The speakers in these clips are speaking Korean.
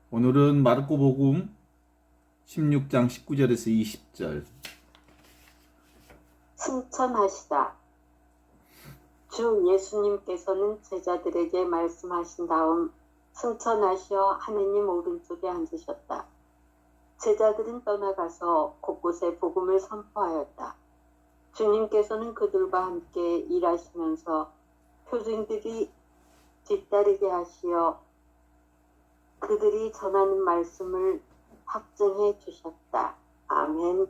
오늘은 마르코복음 16장 19절에서 20절. 승천하시다. 주 예수님께서는 제자들에게 말씀하신 다음 승천하시어 하느님 오른쪽에 앉으셨다. 제자들은 떠나가서 곳곳에 복음을 선포하였다. 주님께서는 그들과 함께 일하시면서 표징들이 뒤따르게 하시어 그들이 전하는 말씀을 확증해 주셨다. 아멘.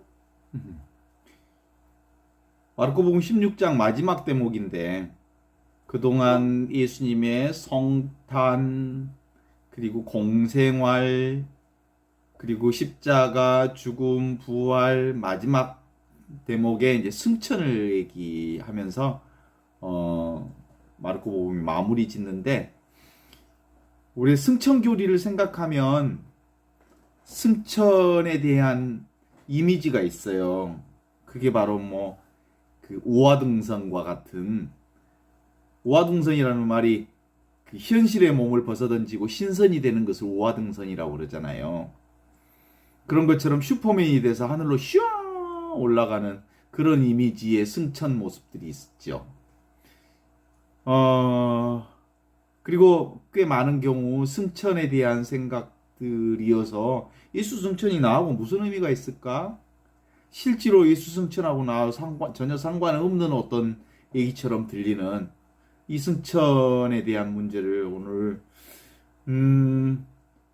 마르코복음 16장 마지막 대목인데 그동안 예수님의 성탄 그리고 공생활 그리고 십자가 죽음 부활 마지막 대목에 이제 승천을 얘기하면서 마르코복음이 마무리 짓는데 우리 승천 교리를 생각하면 승천에 대한 이미지가 있어요. 그게 바로 그 오화등선과 같은 오화등선이라는 말이 그 현실의 몸을 벗어던지고 신선이 되는 것을 오화등선이라고 그러잖아요. 그런 것처럼 슈퍼맨이 돼서 하늘로 슈 올라가는 그런 이미지의 승천 모습들이 있죠. 그리고 꽤 많은 경우 승천에 대한 생각들이어서 예수 승천이 나하고 무슨 의미가 있을까? 실제로 예수 승천하고 나 전혀 상관없는 어떤 얘기처럼 들리는 이 승천에 대한 문제를 오늘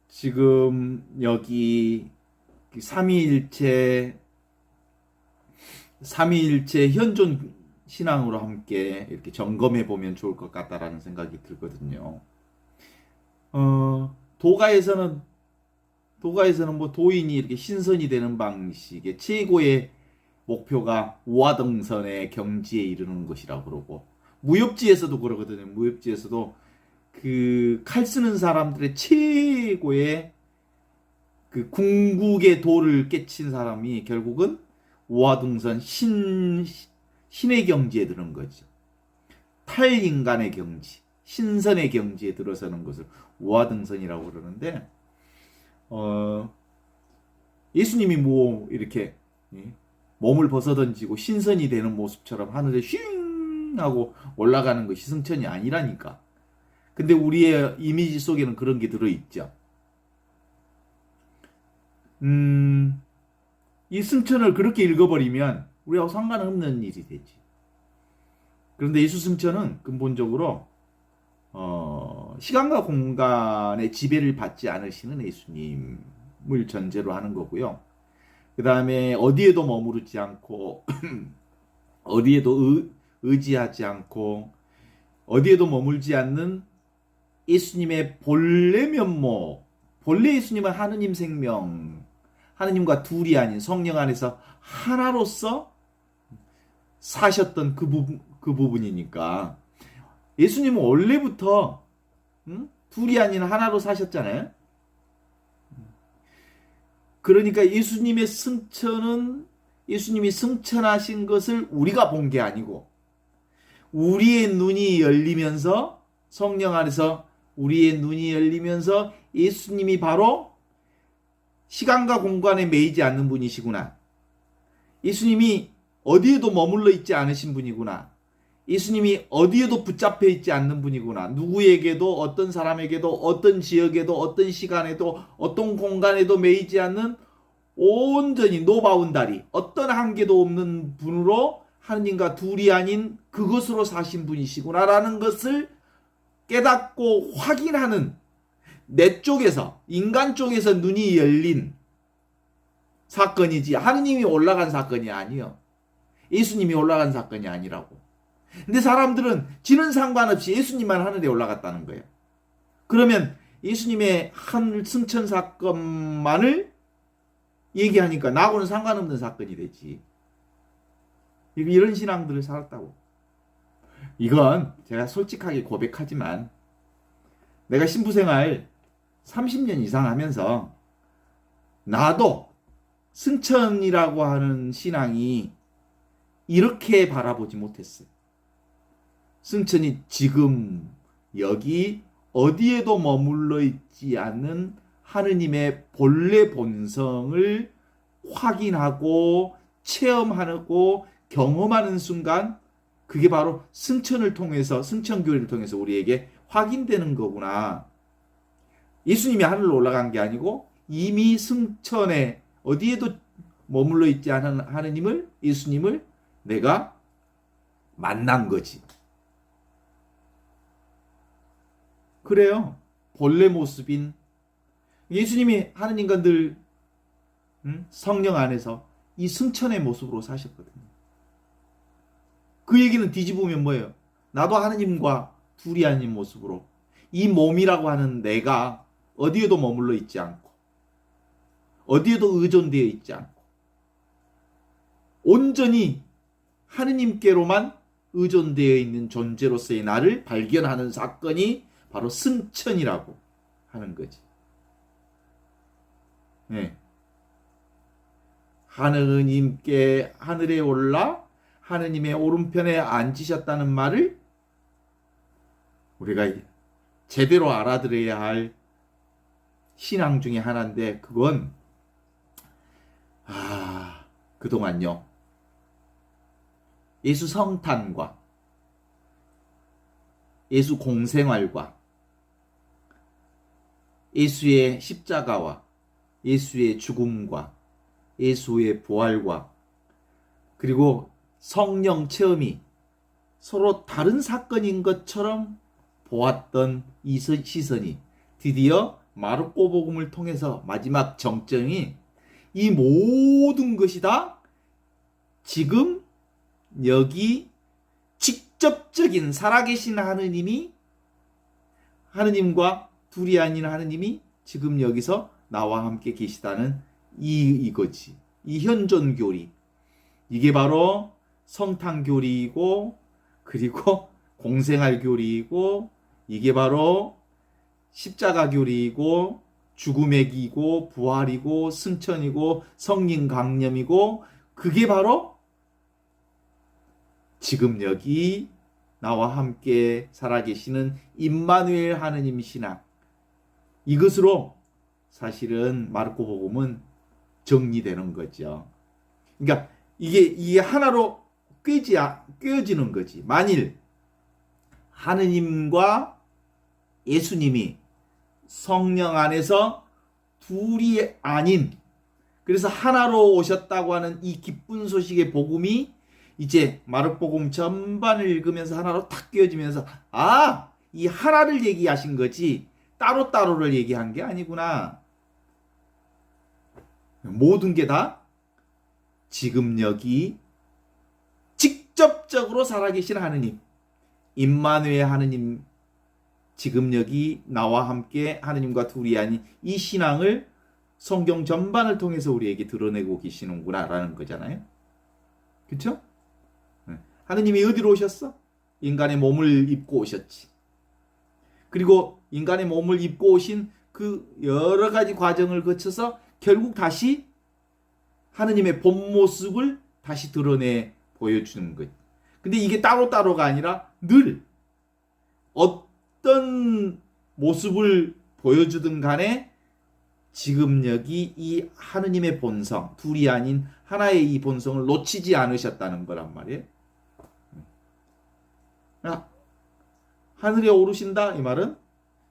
지금 여기 삼위일체 현존 신앙으로 함께 이렇게 점검해 보면 좋을 것 같다라는 생각이 들거든요. 도가에서는 도인이 이렇게 신선이 되는 방식의 최고의 목표가 오화등선의 경지에 이르는 것이라고 그러고, 무협지에서도 그러거든요. 무협지에서도 그 칼 쓰는 사람들의 최고의 그 궁극의 도를 깨친 사람이 결국은 오화등선 신의 경지에 드는 거죠. 탈인간의 경지, 신선의 경지에 들어서는 것을 오화등선이라고 그러는데, 예수님이 이렇게 몸을 벗어던지고 신선이 되는 모습처럼 하늘에 슝 하고 올라가는 것이 승천이 아니라니까. 근데 우리의 이미지 속에는 그런 게 들어있죠. 이 승천을 그렇게 읽어버리면 우리하고 상관없는 일이 되지. 그런데 예수 승천은 근본적으로 시간과 공간의 지배를 받지 않으시는 예수님을 전제로 하는 거고요. 그 다음에 어디에도 머무르지 않고 어디에도 의지하지 않고 어디에도 머물지 않는 예수님의 본래 면목, 본래 예수님은 하느님 생명, 하느님과 둘이 아닌 성령 안에서 하나로서 사셨던 그 부분이니까 예수님은 원래부터 둘이 아닌 하나로 사셨잖아요. 그러니까 예수님의 승천은 예수님이 승천하신 것을 우리가 본 게 아니고 우리의 눈이 열리면서 성령 안에서 우리의 눈이 열리면서 예수님이 바로 시간과 공간에 매이지 않는 분이시구나. 예수님이 어디에도 머물러 있지 않으신 분이구나. 예수님이 어디에도 붙잡혀 있지 않는 분이구나. 누구에게도 어떤 사람에게도 어떤 지역에도 어떤 시간에도 어떤 공간에도 매이지 않는 온전히 노바운다리 어떤 한계도 없는 분으로 하느님과 둘이 아닌 그것으로 사신 분이시구나라는 것을 깨닫고 확인하는 내 쪽에서 인간 쪽에서 눈이 열린 사건이지 하느님이 올라간 사건이 아니요. 예수님이 올라간 사건이 아니라고. 근데 사람들은 지는 상관없이 예수님만 하늘에 올라갔다는 거예요. 그러면 예수님의 하늘 승천 사건만을 얘기하니까 나하고는 상관없는 사건이 되지. 이런 신앙들을 살았다고. 이건 제가 솔직하게 고백하지만 내가 신부생활 30년 이상 하면서 나도 승천이라고 하는 신앙이 이렇게 바라보지 못했어요. 승천이 지금 여기 어디에도 머물러 있지 않는 하느님의 본래 본성을 확인하고 체험하고 경험하는 순간 그게 바로 승천을 통해서 승천교회를 통해서 우리에게 확인되는 거구나. 예수님이 하늘로 올라간 게 아니고 이미 승천에 어디에도 머물러 있지 않은 하느님을 예수님을 내가 만난 거지. 그래요. 본래 모습인 예수님이 하느님과 늘 성령 안에서 이 승천의 모습으로 사셨거든요. 그 얘기는 뒤집으면 뭐예요? 나도 하느님과 둘이 아닌 모습으로 이 몸이라고 하는 내가 어디에도 머물러 있지 않고 어디에도 의존되어 있지 않고 온전히 하느님께로만 의존되어 있는 존재로서의 나를 발견하는 사건이 바로 승천이라고 하는 거지. 네. 하느님께 하늘에 올라 하느님의 오른편에 앉으셨다는 말을 우리가 제대로 알아들어야 할 신앙 중에 하나인데 그건 그동안요. 예수 성탄과 예수 공생활과 예수의 십자가와 예수의 죽음과 예수의 부활과 그리고 성령 체험이 서로 다른 사건인 것처럼 보았던 이 시선이 드디어 마르코 복음을 통해서 마지막 정점이 이 모든 것이 다 지금 여기 직접적인 살아계신 하느님이 하느님과 둘이 아닌 하느님이 지금 여기서 나와 함께 계시다는 이거지. 이 현존교리. 이게 바로 성탄교리이고 그리고 공생활 교리이고 이게 바로 십자가 교리이고 죽음의 기고 부활이고 승천이고 성령 강림이고 그게 바로 지금 여기 나와 함께 살아계시는 임마누엘 하느님 신앙 이것으로 사실은 마르코 복음은 정리되는 거죠. 그러니까 이게 하나로 꿰어지는 거지. 만일 하느님과 예수님이 성령 안에서 둘이 아닌 그래서 하나로 오셨다고 하는 이 기쁜 소식의 복음이 이제 마르복음 전반을 읽으면서 하나로 탁 꿰어지면서 이 하나를 얘기하신 거지 따로따로를 얘기한 게 아니구나. 모든 게 다 지금 여기 직접적으로 살아계신 하느님 임마누엘 하느님 지금 여기 나와 함께 하느님과 둘이 아닌 이 신앙을 성경 전반을 통해서 우리에게 드러내고 계시는구나 라는 거잖아요. 그렇죠? 하느님이 어디로 오셨어? 인간의 몸을 입고 오셨지. 그리고 인간의 몸을 입고 오신 그 여러 가지 과정을 거쳐서 결국 다시 하느님의 본 모습을 다시 드러내 보여주는 것. 근데 이게 따로따로가 아니라 늘 어떤 모습을 보여주든 간에 지금 여기 이 하느님의 본성, 둘이 아닌 하나의 이 본성을 놓치지 않으셨다는 거란 말이에요. 하늘에 오르신다 이 말은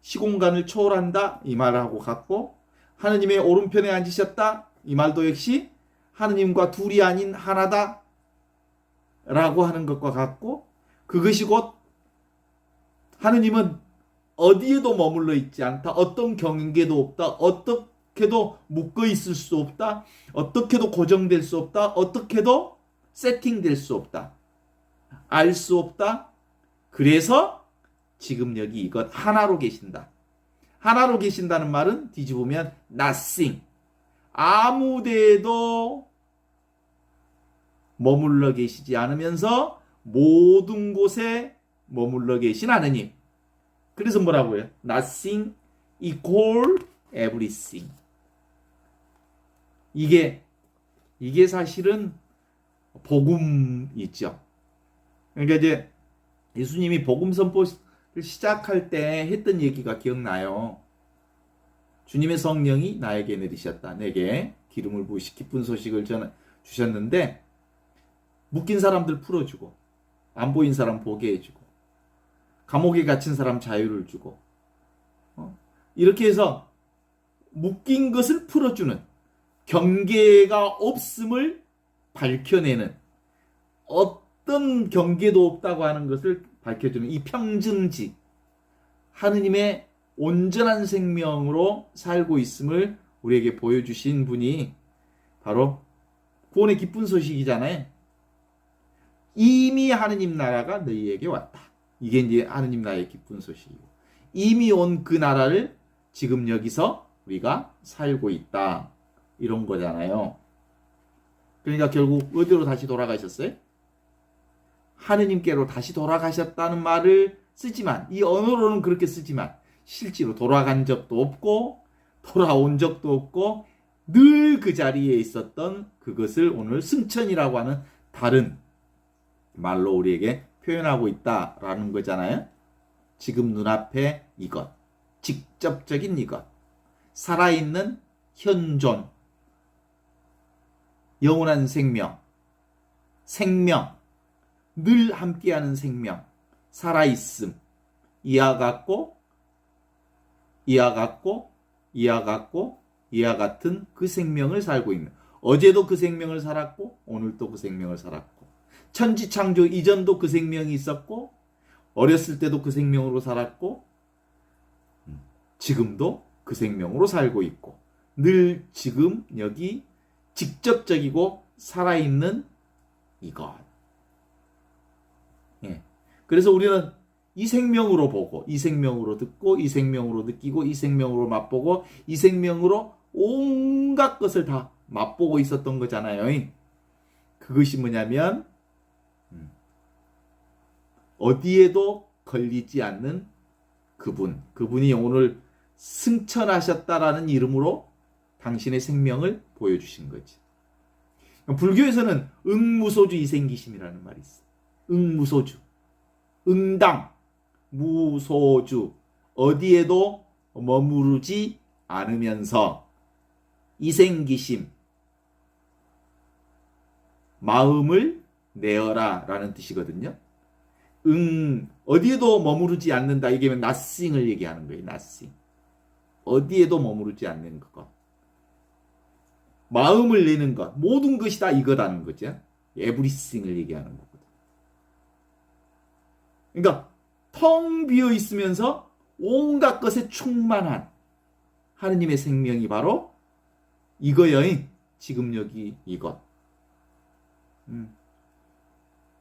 시공간을 초월한다 이 말하고 같고 하느님의 오른편에 앉으셨다 이 말도 역시 하느님과 둘이 아닌 하나다 라고 하는 것과 같고 그것이 곧 하느님은 어디에도 머물러 있지 않다. 어떤 경계도 없다. 어떻게도 묶어 있을 수 없다. 어떻게도 고정될 수 없다. 어떻게도 세팅될 수 없다. 알 수 없다. 그래서 지금 여기 이것 하나로 계신다. 하나로 계신다는 말은 뒤집으면 nothing. 아무 데에도 머물러 계시지 않으면서 모든 곳에 머물러 계신 하느님. 그래서 뭐라고요? Nothing equal everything. 이게 사실은 복음이죠. 그러니까 이제 예수님이 복음 선포를 시작할 때 했던 얘기가 기억나요. 주님의 성령이 나에게 내리셨다. 내게 기름을 부으시 기쁜 소식을 주셨는데 묶인 사람들 풀어주고 안 보인 사람 보게 해주고 감옥에 갇힌 사람 자유를 주고 이렇게 해서 묶인 것을 풀어주는 경계가 없음을 밝혀내는 어떤 경계도 없다고 하는 것을 밝혀주는 이 평증지 하느님의 온전한 생명으로 살고 있음을 우리에게 보여주신 분이 바로 구원의 기쁜 소식이잖아요. 이미 하느님 나라가 너희에게 왔다. 이게 이제 하느님 나라의 기쁜 소식이고 이미 온 그 나라를 지금 여기서 우리가 살고 있다. 이런 거잖아요. 그러니까 결국 어디로 다시 돌아가셨어요? 하느님께로 다시 돌아가셨다는 말을 쓰지만 이 언어로는 그렇게 쓰지만 실제로 돌아간 적도 없고 돌아온 적도 없고 늘 그 자리에 있었던 그것을 오늘 승천이라고 하는 다른 말로 우리에게 표현하고 있다라는 거잖아요. 지금 눈앞에 이것, 직접적인 이것, 살아있는 현존, 영원한 생명, 늘 함께하는 생명, 살아있음, 이와 같고 이와 같은 그 생명을 살고 있는 어제도 그 생명을 살았고 오늘도 그 생명을 살았고 천지창조 이전도 그 생명이 있었고 어렸을 때도 그 생명으로 살았고 지금도 그 생명으로 살고 있고 늘 지금 여기 직접적이고 살아있는 이것. 예. 그래서 우리는 이 생명으로 보고 이 생명으로 듣고 이 생명으로 느끼고 이 생명으로 맛보고 이 생명으로 온갖 것을 다 맛보고 있었던 거잖아요. 그것이 뭐냐면 어디에도 걸리지 않는 그분이 오늘 승천하셨다라는 이름으로 당신의 생명을 보여주신 거지. 불교에서는 응무소주 이생기심이라는 말이 있어. 응무소주, 응당, 무소주, 어디에도 머무르지 않으면서 이생기심, 마음을 내어라 라는 뜻이거든요. 어디에도 머무르지 않는다. 이게 nothing을 얘기하는 거예요. nothing. 어디에도 머무르지 않는 것. 마음을 내는 것. 모든 것이 다 이거라는 거죠. everything을 얘기하는 거거든. 그러니까 텅 비어 있으면서 온갖 것에 충만한 하느님의 생명이 바로 이거여인. 지금 여기 이것.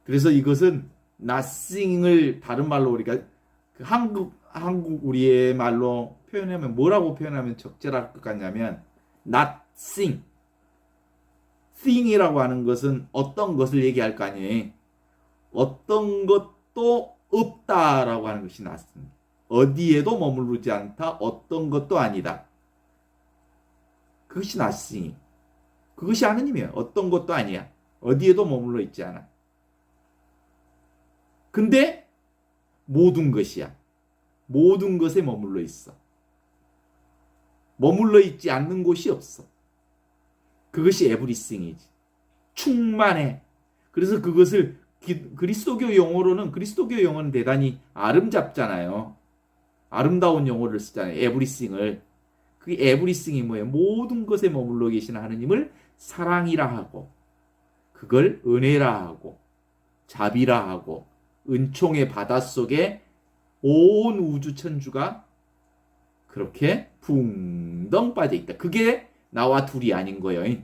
그래서 이것은 nothing을 다른 말로 우리가 그 한국 우리의 말로 표현하면 뭐라고 표현하면 적절할 것 같냐면 nothing. thing이라고 하는 것은 어떤 것을 얘기할 거 아니에요. 어떤 것도 없다라고 하는 것이 nothing. 어디에도 머무르지 않다. 어떤 것도 아니다. 그것이 nothing. 그것이 하느님이에요. 어떤 것도 아니야. 어디에도 머물러 있지 않아. 근데 모든 것이야. 모든 것에 머물러 있어. 머물러 있지 않는 곳이 없어. 그것이 에브리싱이지. 충만해. 그래서 그것을 그리스도교 용어는 대단히 아름답잖아요. 아름다운 용어를 쓰잖아요. 에브리싱을. 그 에브리싱이 뭐예요? 모든 것에 머물러 계신 하느님을 사랑이라 하고 그걸 은혜라 하고 자비라 하고 은총의 바닷속에 온 우주 천주가 그렇게 붕덩 빠져 있다. 그게 나와 둘이 아닌 거예요.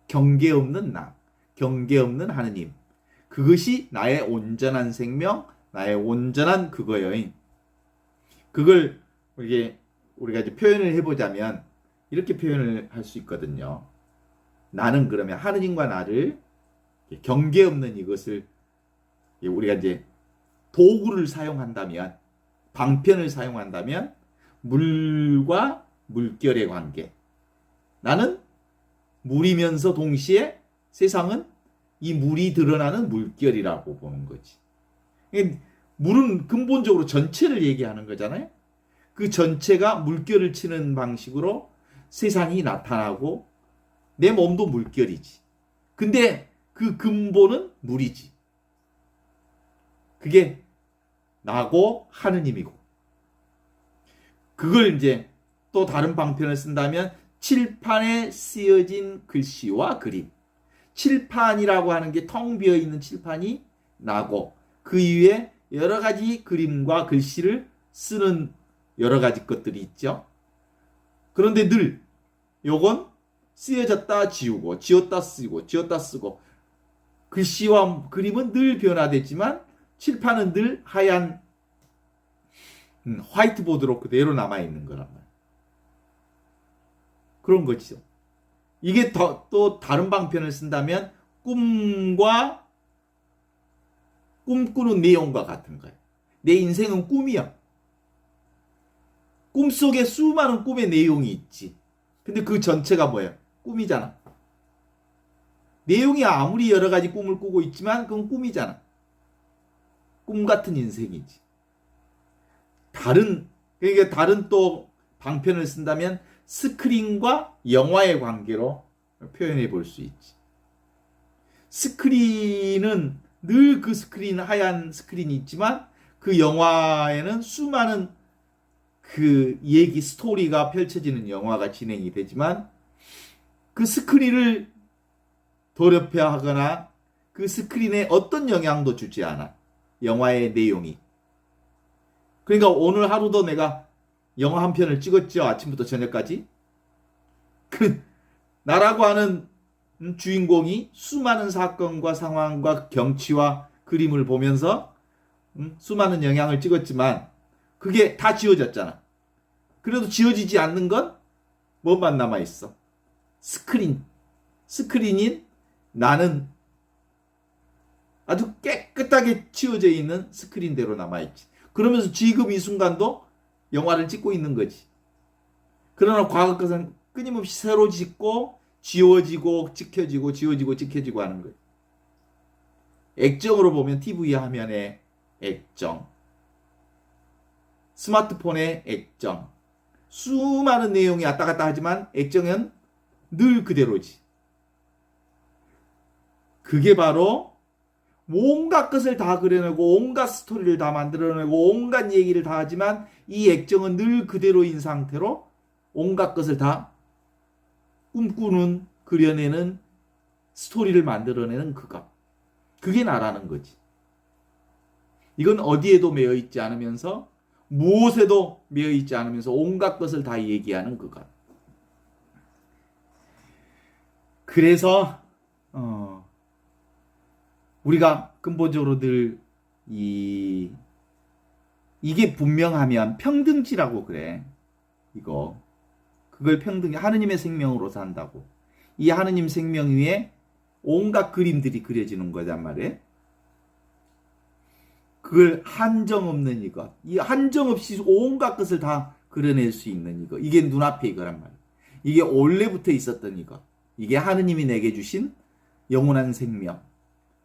경계 없는 나, 경계 없는 하느님. 그것이 나의 온전한 생명, 나의 온전한 그거예요. 그걸 우리가 이제 표현을 해보자면 이렇게 표현을 할 수 있거든요. 나는 그러면 하느님과 나를 경계 없는 이것을 우리가 이제 도구를 사용한다면, 방편을 사용한다면 물과 물결의 관계. 나는 물이면서 동시에 세상은 이 물이 드러나는 물결이라고 보는 거지. 물은 근본적으로 전체를 얘기하는 거잖아요. 그 전체가 물결을 치는 방식으로 세상이 나타나고 내 몸도 물결이지. 근데 그 근본은 물이지. 그게 나고 하느님이고. 그걸 이제 또 다른 방편을 쓴다면 칠판에 쓰여진 글씨와 그림. 칠판이라고 하는 게 텅 비어 있는 칠판이 나고 그 위에 여러 가지 그림과 글씨를 쓰는 여러 가지 것들이 있죠. 그런데 늘 요건 쓰여졌다 지우고 지웠다 쓰고 지웠다 쓰고 글씨와 그림은 늘 변화되지만 칠판은 늘 하얀 화이트보드로 그대로 남아있는 거란 말이에요. 그런 거죠. 이게 또 다른 방편을 쓴다면 꿈과 꿈꾸는 내용과 같은 거예요. 내 인생은 꿈이야. 꿈속에 수많은 꿈의 내용이 있지. 근데 그 전체가 뭐예요? 꿈이잖아. 내용이 아무리 여러 가지 꿈을 꾸고 있지만 그건 꿈이잖아. 꿈 같은 인생이지. 그러니까 다른 또 방편을 쓴다면 스크린과 영화의 관계로 표현해 볼 수 있지. 스크린은 늘 그 스크린, 하얀 스크린이 있지만 그 영화에는 수많은 그 얘기, 스토리가 펼쳐지는 영화가 진행이 되지만 그 스크린을 더럽혀 하거나 그 스크린에 어떤 영향도 주지 않아. 영화의 내용이. 그러니까 오늘 하루도 내가 영화 한 편을 찍었죠. 아침부터 저녁까지. 나라고 하는 주인공이 수많은 사건과 상황과 경치와 그림을 보면서 수많은 영향을 찍었지만 그게 다 지워졌잖아. 그래도 지워지지 않는 건 뭐만 남아있어? 스크린. 스크린인 나는 아주 깨끗하게 치워져 있는 스크린대로 남아있지. 그러면서 지금 이 순간도 영화를 찍고 있는 거지. 그러나 과거 것은 끊임없이 새로 짓고 지워지고 찍혀지고 지워지고 찍혀지고 하는 거예요. 액정으로 보면 TV 화면에 액정, 스마트폰에 액정, 수많은 내용이 왔다 갔다 하지만 액정은 늘 그대로지. 그게 바로 온갖 것을 다 그려내고 온갖 스토리를 다 만들어내고 온갖 얘기를 다 하지만 이 액정은 늘 그대로인 상태로 온갖 것을 다 꿈꾸는, 그려내는, 스토리를 만들어내는 그것. 그게 나라는 거지. 이건 어디에도 매여 있지 않으면서 무엇에도 매여 있지 않으면서 온갖 것을 다 얘기하는 그것. 그래서 우리가 근본적으로 늘 이게 분명하면 평등지라고 그래. 그걸 평등히 하느님의 생명으로 산다고. 이 하느님 생명 위에 온갖 그림들이 그려지는 거란 말이에요. 그걸 한정 없는 이것. 이 한정 없이 온갖 것을 다 그려낼 수 있는 이것. 이게 눈앞에 이거란 말이에요. 이게 원래부터 있었던 이것. 이게 하느님이 내게 주신 영원한 생명.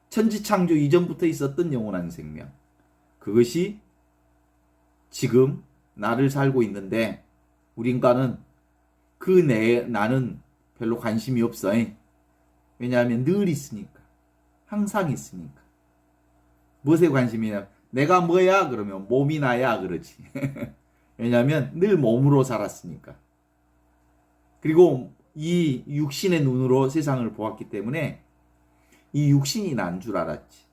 천지창조 이전부터 있었던 영원한 생명. 그것이 지금 나를 살고 있는데 우리 인간은 나는 별로 관심이 없어. 왜냐하면 늘 있으니까. 항상 있으니까. 무엇에 관심이냐? 내가 뭐야? 그러면 몸이 나야 그러지. 왜냐하면 늘 몸으로 살았으니까. 그리고 이 육신의 눈으로 세상을 보았기 때문에 이 육신이 난 줄 알았지.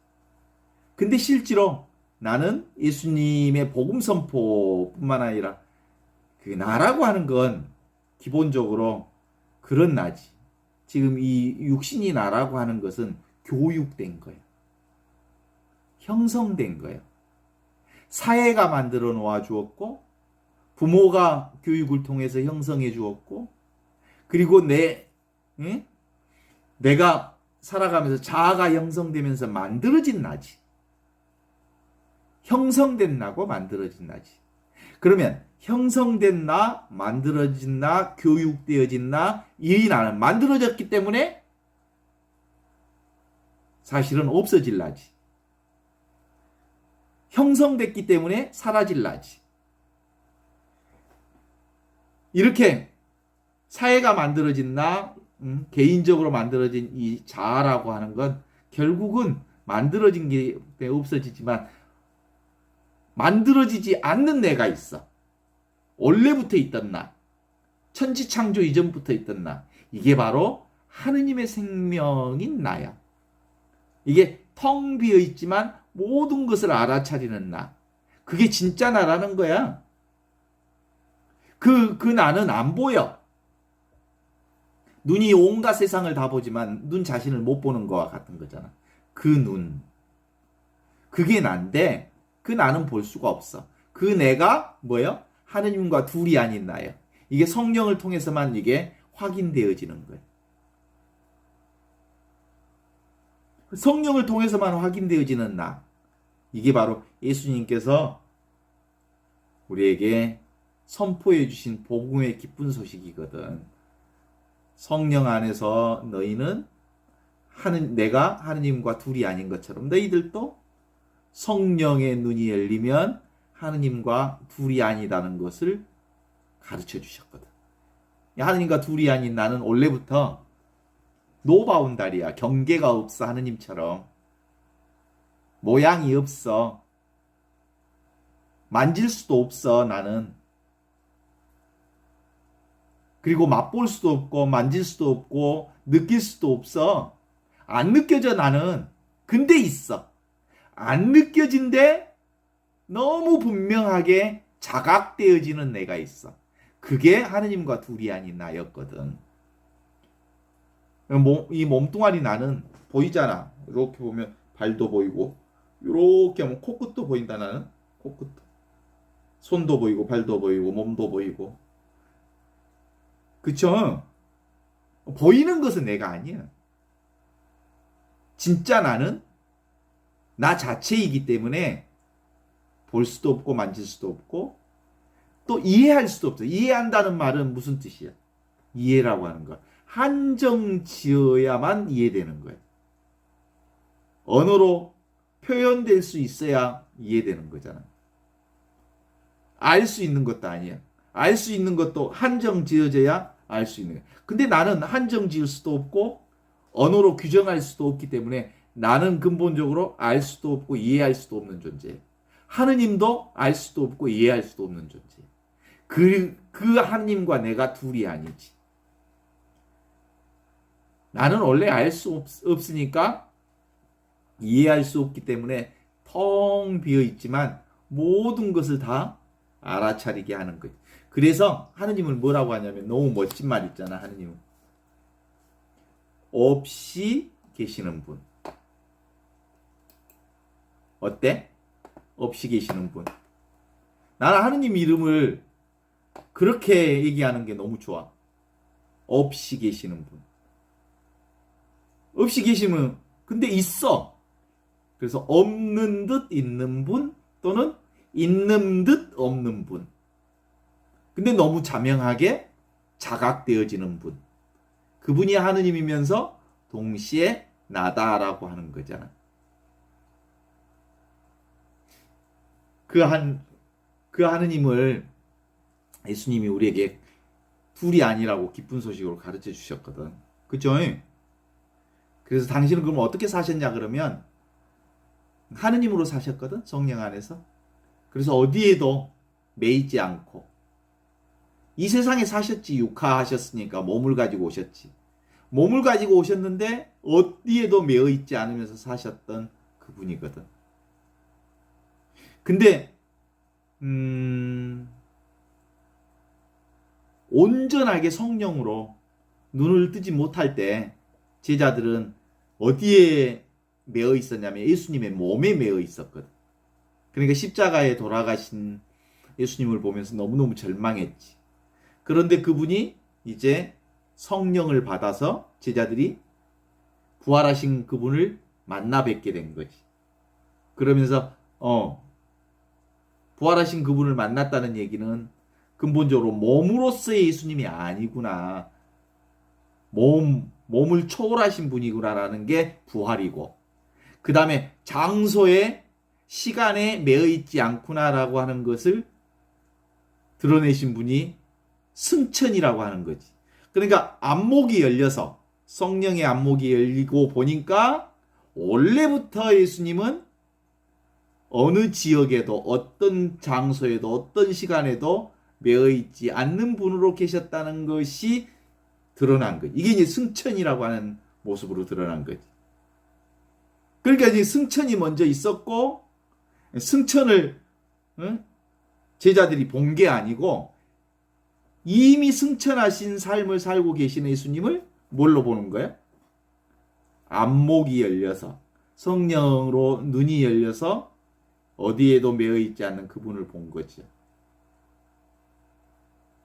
근데 실제로 나는 예수님의 복음 선포뿐만 아니라 그 나라고 하는 건 기본적으로 그런 나지. 지금 이 육신이 나라고 하는 것은 교육된 거예요. 형성된 거예요. 사회가 만들어 놓아 주었고 부모가 교육을 통해서 형성해 주었고 그리고 내가 살아가면서 자아가 형성되면서 만들어진 나지. 형성된 나고 만들어진 나지. 그러면 형성된 나, 만들어진 나, 교육되어진 나, 이 나는 만들어졌기 때문에 사실은 없어질 나지. 형성됐기 때문에 사라질 나지. 이렇게 사회가 만들어진 개인적으로 만들어진 이 자아라고 하는 건 결국은 만들어진 게 없어지지만 만들어지지 않는 내가 있어. 원래부터 있던 나. 천지창조 이전부터 있던 나. 이게 바로 하느님의 생명인 나야. 이게 텅 비어 있지만 모든 것을 알아차리는 나. 그게 진짜 나라는 거야. 그 나는 안 보여. 눈이 온갖 세상을 다 보지만 눈 자신을 못 보는 거와 같은 거잖아. 그 눈. 그게 난데 그 나는 볼 수가 없어. 그 내가 뭐예요? 하느님과 둘이 아닌 나예요. 이게 성령을 통해서만 이게 확인되어지는 거예요. 성령을 통해서만 확인되어지는 나. 이게 바로 예수님께서 우리에게 선포해 주신 복음의 기쁜 소식이거든. 성령 안에서 너희는 내가 하느님과 둘이 아닌 것처럼 너희들도 성령의 눈이 열리면 하느님과 둘이 아니다는 것을 가르쳐 주셨거든. 하느님과 둘이 아닌 나는 원래부터 노바운다리야. 경계가 없어. 하느님처럼 모양이 없어. 만질 수도 없어. 나는. 그리고 맛볼 수도 없고 만질 수도 없고 느낄 수도 없어. 안 느껴져. 나는. 근데 있어. 안 느껴진데 너무 분명하게 자각되어지는 내가 있어. 그게 하느님과 둘이 아닌 나였거든. 이 몸뚱아리 나는 보이잖아. 이렇게 보면 발도 보이고 이렇게 하면 코끝도 보인다. 나는 코끝도. 손도 보이고 발도 보이고 몸도 보이고. 그쵸? 보이는 것은 내가 아니야. 진짜 나는 나 자체이기 때문에 볼 수도 없고 만질 수도 없고 또 이해할 수도 없어. 이해한다는 말은 무슨 뜻이야? 이해라고 하는 거. 한정 지어야만 이해되는 거예요. 언어로 표현될 수 있어야 이해되는 거잖아. 알 수 있는 것도 아니야. 알 수 있는 것도 한정 지어져야 알 수 있는 거야. 근데 나는 한정 지을 수도 없고 언어로 규정할 수도 없기 때문에 나는 근본적으로 알 수도 없고 이해할 수도 없는 존재예요. 하느님도 알 수도 없고 이해할 수도 없는 존재예요. 그 하느님과 내가 둘이 아니지. 나는 원래 알 수 없으니까 이해할 수 없기 때문에 텅 비어 있지만 모든 것을 다 알아차리게 하는 거예요. 그래서 하느님을 뭐라고 하냐면 너무 멋진 말 있잖아. 하느님은 없이 계시는 분. 어때? 없이 계시는 분. 나는 하느님 이름을 그렇게 얘기하는 게 너무 좋아. 없이 계시는 분. 없이 계시면 근데 있어. 그래서 없는 듯 있는 분 또는 있는 듯 없는 분. 근데 너무 자명하게 자각되어지는 분. 그분이 하느님이면서 동시에 나다라고 하는 거잖아. 그 하느님을 예수님이 우리에게 둘이 아니라고 기쁜 소식으로 가르쳐 주셨거든. 그죠? 그래서 당신은 그럼 어떻게 사셨냐 그러면 하느님으로 사셨거든. 성령 안에서. 그래서 어디에도 매이지 않고 이 세상에 사셨지. 육화하셨으니까 몸을 가지고 오셨지. 몸을 가지고 오셨는데 어디에도 매어 있지 않으면서 사셨던 그분이거든. 근데 온전하게 성령으로 눈을 뜨지 못할 때 제자들은 어디에 매어 있었냐면 예수님의 몸에 매어 있었거든. 그러니까 십자가에 돌아가신 예수님을 보면서 너무너무 절망했지. 그런데 그분이 이제 성령을 받아서 제자들이 부활하신 그분을 만나 뵙게 된 거지. 그러면서 부활하신 그분을 만났다는 얘기는 근본적으로 몸으로서의 예수님이 아니구나. 몸을 초월하신 분이구나라는 게 부활이고, 그 다음에 장소에 시간에 매여 있지 않구나라고 하는 것을 드러내신 분이 승천이라고 하는 거지. 그러니까 안목이 열려서 성령의 안목이 열리고 보니까 원래부터 예수님은 어느 지역에도 어떤 장소에도 어떤 시간에도 매어 있지 않는 분으로 계셨다는 것이 드러난 거지. 이게 이제 승천이라고 하는 모습으로 드러난 거지. 그러니까 이제 승천이 먼저 있었고 승천을 제자들이 본 게 아니고 이미 승천하신 삶을 살고 계신 예수님을 뭘로 보는 거예요? 안목이 열려서 성령으로 눈이 열려서 어디에도 매어 있지 않는 그분을 본 거죠.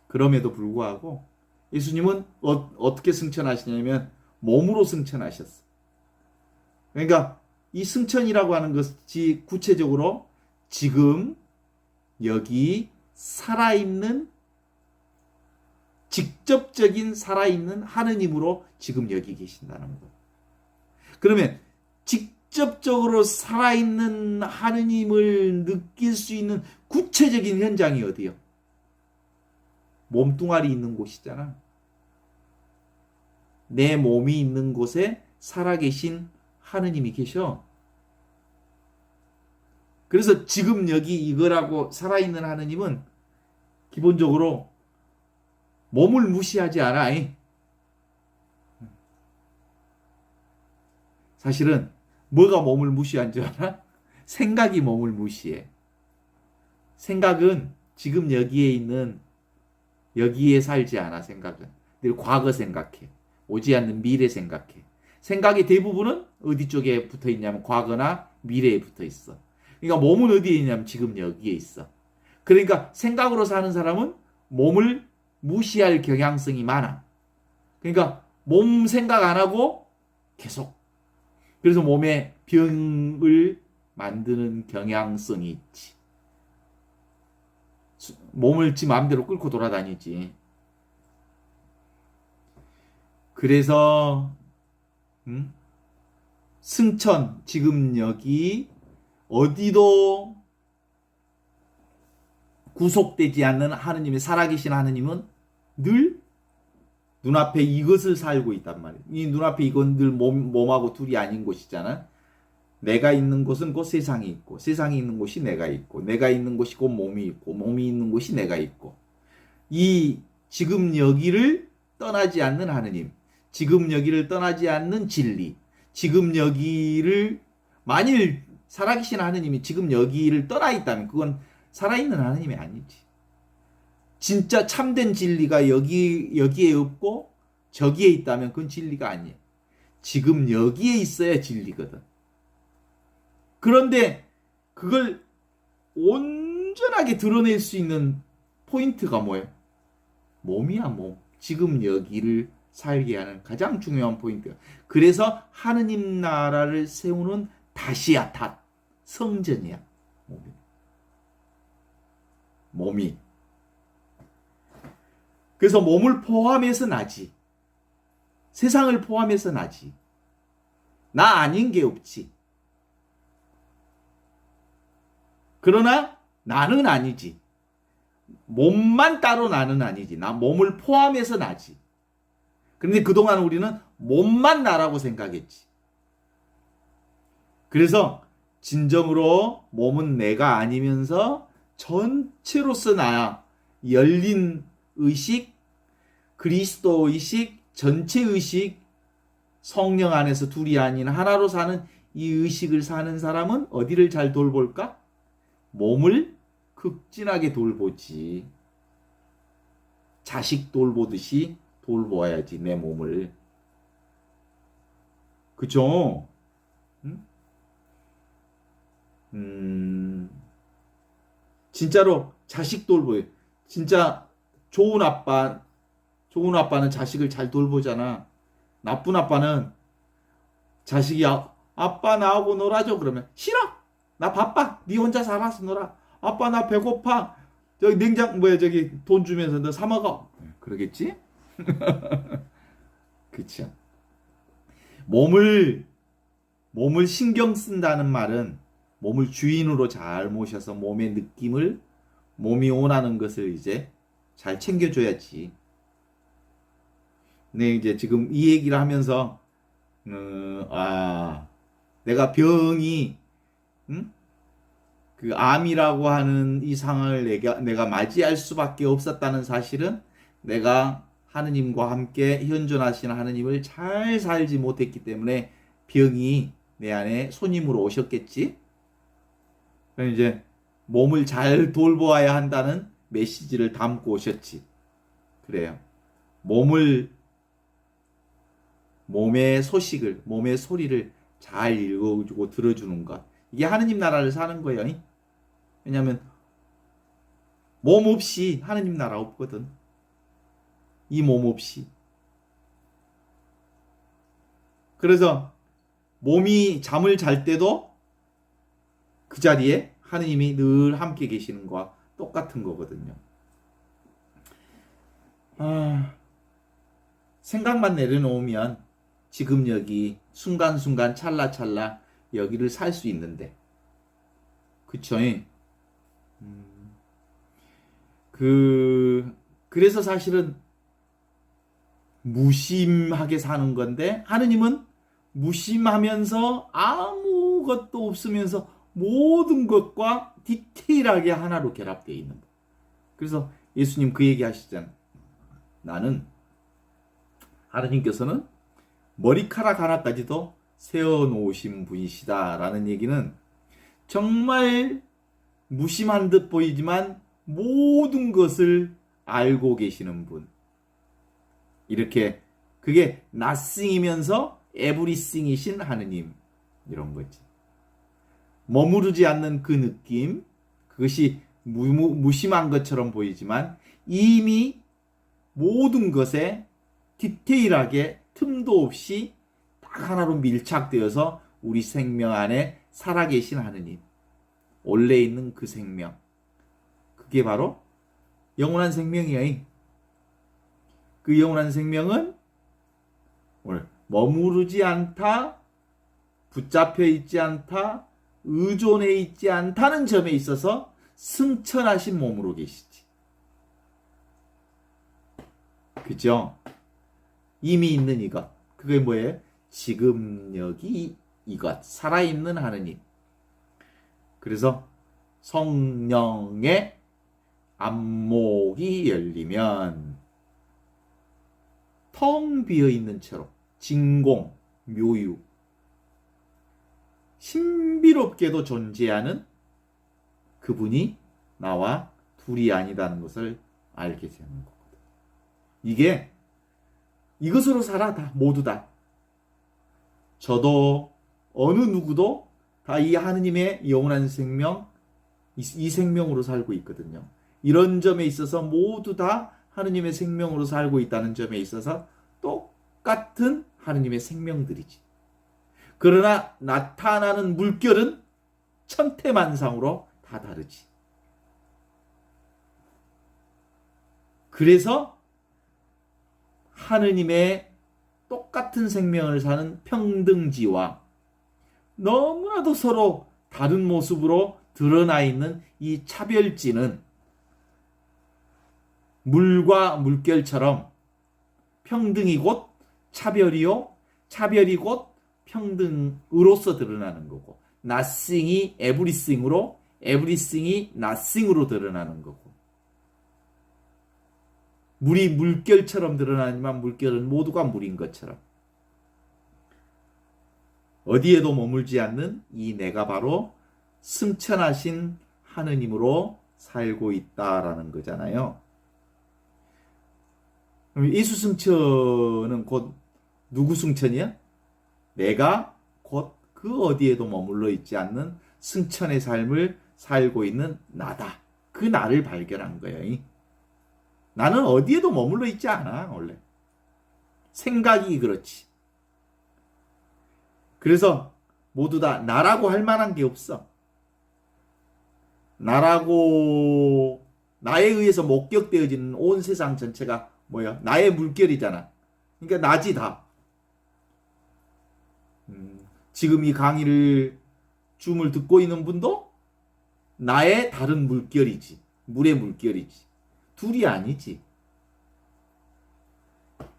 그럼에도 불구하고 예수님은 어떻게 승천하시냐면 몸으로 승천하셨어. 그러니까 이 승천이라고 하는 것이 구체적으로 지금 여기 살아있는 직접적인 살아있는 하느님으로 지금 여기 계신다는 거. 그러면 직접적으로 살아있는 하느님을 느낄 수 있는 구체적인 현장이 어디요? 몸뚱아리 있는 곳이잖아. 내 몸이 있는 곳에 살아계신 하느님이 계셔. 그래서 지금 여기 이거라고 살아있는 하느님은 기본적으로 몸을 무시하지 않아. 사실은 뭐가 몸을 무시한 줄 알아? 생각이 몸을 무시해. 생각은 지금 여기에 있는 여기에 살지 않아. 생각은 늘 과거 생각해. 오지 않는 미래 생각해. 생각의 대부분은 어디 쪽에 붙어 있냐면 과거나 미래에 붙어 있어. 그러니까 몸은 어디에 있냐면 지금 여기에 있어. 그러니까 생각으로 사는 사람은 몸을 무시할 경향성이 많아. 그러니까 몸 생각 안 하고 계속. 그래서 몸에 병을 만드는 경향성이 있지. 몸을 지 마음대로 끌고 돌아다니지. 그래서 승천, 지금 여기 어디도 구속되지 않는 하느님의 살아계신 하느님은 늘 눈앞에 이것을 살고 있단 말이에요. 이 눈앞에 이건 늘 몸하고 둘이 아닌 곳이잖아. 내가 있는 곳은 곧 세상이 있고 세상이 있는 곳이 내가 있고 내가 있는 곳이 곧 몸이 있고 몸이 있는 곳이 내가 있고 이 지금 여기를 떠나지 않는 하느님, 지금 여기를 떠나지 않는 진리, 지금 여기를 만일 살아계신 하느님이 지금 여기를 떠나 있다면 그건 살아있는 하느님이 아니지. 진짜 참된 진리가 여기에 없고 저기에 있다면 그건 진리가 아니에요. 지금 여기에 있어야 진리거든. 그런데 그걸 온전하게 드러낼 수 있는 포인트가 뭐예요? 몸이야, 몸. 지금 여기를 살게 하는 가장 중요한 포인트야. 그래서 하느님 나라를 세우는 다시야, 닷. 성전이야. 몸이. 그래서 몸을 포함해서 나지. 세상을 포함해서 나지. 나 아닌 게 없지. 그러나 나는 아니지. 몸만 따로 나는 아니지. 나 몸을 포함해서 나지. 그런데 그동안 우리는 몸만 나라고 생각했지. 그래서 진정으로 몸은 내가 아니면서 전체로서 나야. 열린 의식, 그리스도 의식, 전체 의식, 성령 안에서 둘이 아닌 하나로 사는 이 의식을 사는 사람은 어디를 잘 돌볼까? 몸을 극진하게 돌보지. 자식 돌보듯이 돌보아야지, 내 몸을. 그죠? 진짜로 자식 돌보요. 진짜 좋은 아빠는 자식을 잘 돌보잖아. 나쁜 아빠는 자식이 아빠 나하고 놀아줘 그러면 싫어. 나 바빠. 네 혼자 살아서 놀아. 아빠 나 배고파. 저기 저기 돈 주면서 너 사 먹어. 그러겠지? 그쵸. 몸을 신경 쓴다는 말은 몸을 주인으로 잘 모셔서 몸의 느낌을 몸이 원하는 것을 이제 잘 챙겨줘야지. 네, 이제 지금 이 얘기를 하면서, 내가 병이, 응? 그 암이라고 하는 이 상황을 내가 맞이할 수밖에 없었다는 사실은 내가 하느님과 함께 현존하시는 하느님을 잘 살지 못했기 때문에 병이 내 안에 손님으로 오셨겠지. 그럼 이제 몸을 잘 돌보아야 한다는 메시지를 담고 오셨지. 그래요. 몸의 소식을, 몸의 소리를 잘 읽어주고 들어주는 것. 이게 하느님 나라를 사는 거예요. 왜냐하면 몸 없이 하느님 나라 없거든. 이 몸 없이. 그래서 몸이 잠을 잘 때도 그 자리에 하느님이 늘 함께 계시는 거와 똑같은 거거든요. 생각만 내려놓으면 지금 여기 순간순간 찰나찰나 여기를 살 수 있는데, 그쵸? 그래서 사실은 무심하게 사는 건데, 하느님은 무심하면서 아무것도 없으면서 모든 것과 디테일하게 하나로 결합되어 있는 거. 그래서 예수님 그 얘기 하시잖아요. 나는, 하느님께서는 머리카락 하나까지도 세워놓으신 분이시다라는 얘기는 정말 무심한 듯 보이지만 모든 것을 알고 계시는 분. 이렇게 그게 nothing이면서 everything이신 하느님, 이런 거지. 머무르지 않는 그 느낌, 그것이 무심한 것처럼 보이지만 이미 모든 것에 디테일하게 틈도 없이 딱 하나로 밀착되어서 우리 생명 안에 살아계신 하느님, 원래 있는 그 생명, 그게 바로 영원한 생명이에요. 그 영원한 생명은 오늘 머무르지 않다, 붙잡혀 있지 않다, 의존해 있지 않다는 점에 있어서 승천하신 몸으로 계시지. 그죠? 이미 있는 이것. 그게 뭐예요? 지금 여기 이것. 살아있는 하느님. 그래서 성령의 안목이 열리면 텅 비어있는 채로 진공, 묘유, 신비롭게도 존재하는 그분이 나와 둘이 아니다는 것을 알게 되는 거거든. 이게 이것으로 살아, 다 모두 다. 저도 어느 누구도 다 이 하느님의 영원한 생명, 이 생명으로 살고 있거든요. 이런 점에 있어서 모두 다 하느님의 생명으로 살고 있다는 점에 있어서 똑같은 하느님의 생명들이지. 그러나 나타나는 물결은 천태만상으로 다 다르지. 그래서 하느님의 똑같은 생명을 사는 평등지와 너무나도 서로 다른 모습으로 드러나 있는 이 차별지는 물과 물결처럼 평등이 곧 차별이요, 차별이 곧 평등으로서 드러나는 거고, nothing이 everything으로, everything이 nothing으로 드러나는 거고, 물이 물결처럼 드러나지만 물결은 모두가 물인 것처럼 어디에도 머물지 않는 이 내가 바로 승천하신 하느님으로 살고 있다라는 거잖아요. 그럼 예수 승천은 곧 누구 승천이야? 내가 곧 그 어디에도 머물러 있지 않는 승천의 삶을 살고 있는 나다. 그 나를 발견한 거예요. 나는 어디에도 머물러 있지 않아, 원래. 생각이 그렇지. 그래서 모두 다 나라고 할 만한 게 없어. 나라고, 나에 의해서 목격되어지는 온 세상 전체가 뭐야? 나의 물결이잖아. 그러니까 나지 다. 지금 이 강의를, 줌을 듣고 있는 분도 나의 다른 물결이지. 물의 물결이지. 둘이 아니지.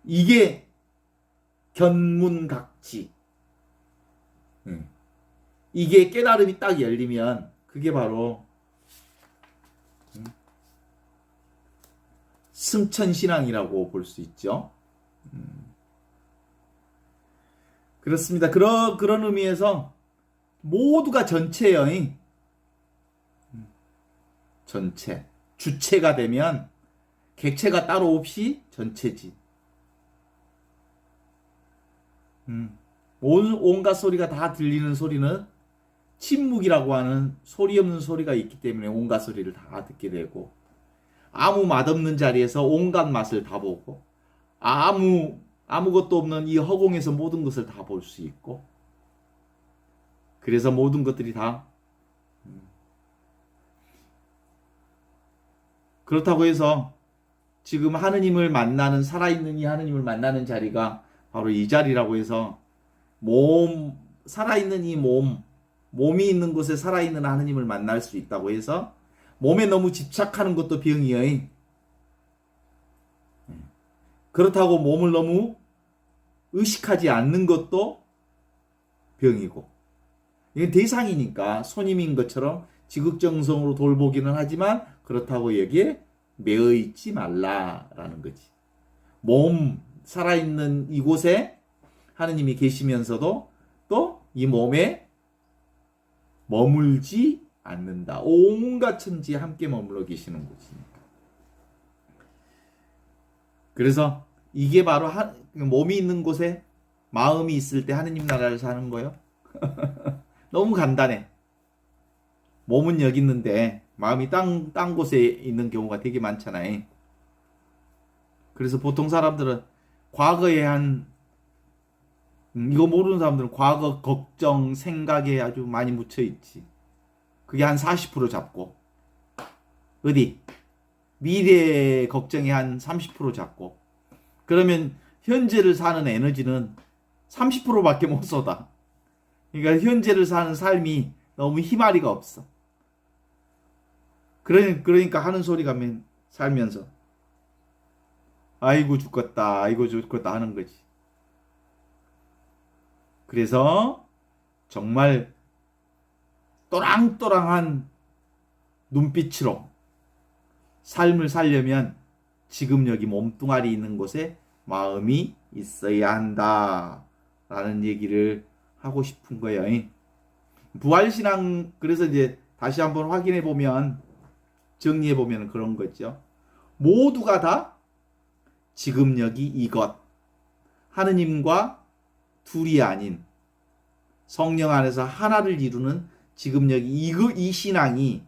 이게 견문각지. 이게 깨달음이 딱 열리면 그게 바로 승천신앙이라고 볼 수 있죠. 그렇습니다. 그런 의미에서 모두가 전체예요. 전체. 주체가 되면 객체가 따로 없이 전체지. 온갖 소리가 다 들리는 소리는 침묵이라고 하는 소리 없는 소리가 있기 때문에 온갖 소리를 다 듣게 되고, 아무 맛없는 자리에서 온갖 맛을 다 보고, 아무것도 없는 이 허공에서 모든 것을 다 볼 수 있고, 그래서 모든 것들이 다 그렇다고 해서 지금 하느님을 만나는, 살아있는 이 하느님을 만나는 자리가 바로 이 자리라고 해서 살아있는 이 몸이 있는 곳에 살아있는 하느님을 만날 수 있다고 해서 몸에 너무 집착하는 것도 병이에요. 그렇다고 몸을 너무 의식하지 않는 것도 병이고, 이게 대상이니까 손님인 것처럼 지극정성으로 돌보기는 하지만 그렇다고 여기에 매여 있지 말라라는 거지. 살아있는 이곳에 하느님이 계시면서도 또 이 몸에 머물지 않는다. 온갖 천지에 함께 머물러 계시는 곳이니까. 그래서 이게 바로 몸이 있는 곳에 마음이 있을 때 하느님 나라를 사는 거예요. 너무 간단해. 몸은 여기 있는데 마음이 딴 곳에 있는 경우가 되게 많잖아요. 그래서 보통 사람들은 과거에 이거 모르는 사람들은 과거 걱정, 생각에 아주 많이 묻혀 있지. 그게 한 40% 잡고, 미래 걱정이 한 30% 잡고, 그러면 현재를 사는 에너지는 30%밖에 못 쏟아. 그러니까 현재를 사는 삶이 너무 희마리가 없어. 그러니까 하는 소리가 살면서 아이고 죽겠다 하는 거지. 그래서 정말 또랑또랑한 눈빛으로 삶을 살려면 지금 여기 몸뚱아리 있는 곳에 마음이 있어야 한다라는 얘기를 하고 싶은 거예요. 부활신앙, 그래서 이제 다시 한번 확인해 보면, 정리해 보면 그런 거죠. 모두가 다 지금 여기 이것, 하느님과 둘이 아닌 성령 안에서 하나를 이루는 지금 여기 이 신앙이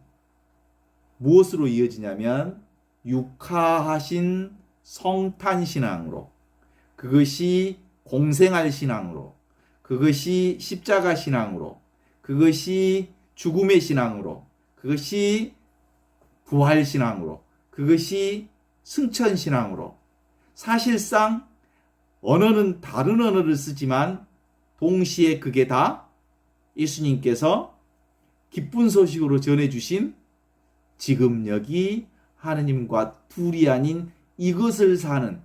무엇으로 이어지냐면 육화하신 성탄 신앙으로, 그것이 공생할 신앙으로, 그것이 십자가 신앙으로, 그것이 죽음의 신앙으로, 그것이 부활 신앙으로, 그것이 승천 신앙으로, 사실상 언어는 다른 언어를 쓰지만 동시에 그게 다 예수님께서 기쁜 소식으로 전해주신 지금 여기 하느님과 둘이 아닌 이것을 사는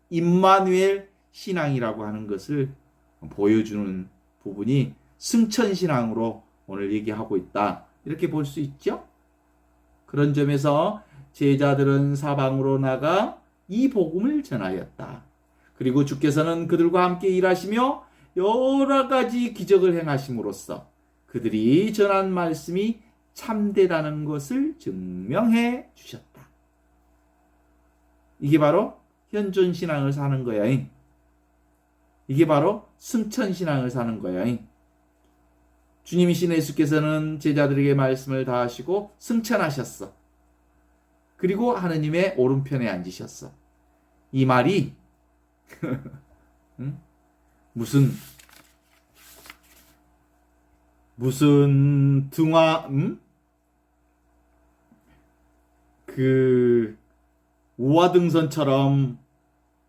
임마누엘 신앙이라고 하는 것을 보여주는 부분이 승천신앙으로 오늘 얘기하고 있다. 이렇게 볼 수 있죠? 그런 점에서 제자들은 사방으로 나가 이 복음을 전하였다. 그리고 주께서는 그들과 함께 일하시며 여러 가지 기적을 행하심으로써 그들이 전한 말씀이 참되다는 것을 증명해 주셨다. 이게 바로 현존신앙을 사는 거야. 이게 바로 승천신앙을 사는 거야. 주님이신 예수께서는 제자들에게 말씀을 다 하시고 승천하셨어. 그리고 하느님의 오른편에 앉으셨어. 이 말이 무슨 우화등선처럼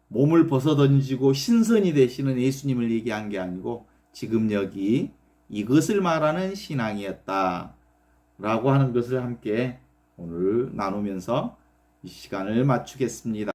몸을 벗어던지고 신선이 되시는 예수님을 얘기한 게 아니고 지금 여기 이것을 말하는 신앙이었다 라고 하는 것을 함께 오늘 나누면서 이 시간을 맞추겠습니다.